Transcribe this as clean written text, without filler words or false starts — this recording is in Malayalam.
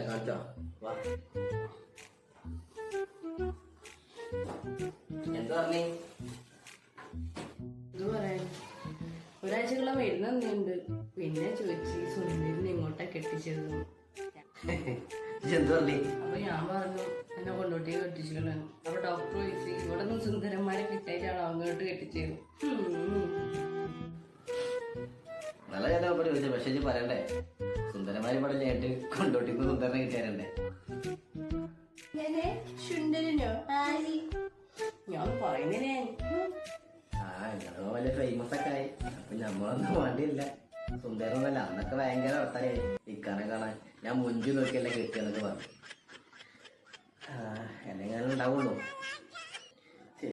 കാണിച്ചോ വാ. എന്താ പറഞ്ഞേ? ഇത് പറയാൻ ഒരാഴ്ചക്കുള്ള മരുന്ന് തന്നെയുണ്ട്. പിന്നെ ചോദിച്ചു സുന്ദരിനെ ഇങ്ങോട്ടാ കെട്ടിച്ചത്. എന്ത് പറഞ്ഞേ? അപ്പൊ ഞാൻ പറഞ്ഞു എന്നെ കൊണ്ടോട്ടി കെട്ടിച്ചു. അപ്പൊ ഡോക്ടർ ചോദിച്ചു ഇവിടെ നിന്ന് സുന്ദരന്മാരെ കിട്ടായിട്ടാണോ അങ്ങോട്ട് കെട്ടിച്ചത്. നല്ല ചേട്ടാ ചോദിച്ചു. പക്ഷെ ഇത് പറയണ്ടേ, സുന്ദരന്മാര് ഇവിടെ ചേട്ട് കൊണ്ടോട്ടിക്ക് സുന്ദരനെ കിട്ടിയാരണ്ടേ? ഞാൻ പറയുന്നേ ഇങ്ങളോ വലിയ ഫേമസ് ഒക്കെ ആയി. അപ്പൊ നമ്മളൊന്നും വേണ്ടിയില്ല. സുന്ദരനൊന്നല്ല, അന്നൊക്കെ ഭയങ്കര ഒട്ടായി ഇക്കാനെ കാണാൻ. ഞാൻ മുഞ്ചു നോക്കിയല്ലേ കിട്ടിയെന്നൊക്കെ പറഞ്ഞു. എന്നെങ്ങാനും ഉണ്ടാവുള്ളൂ.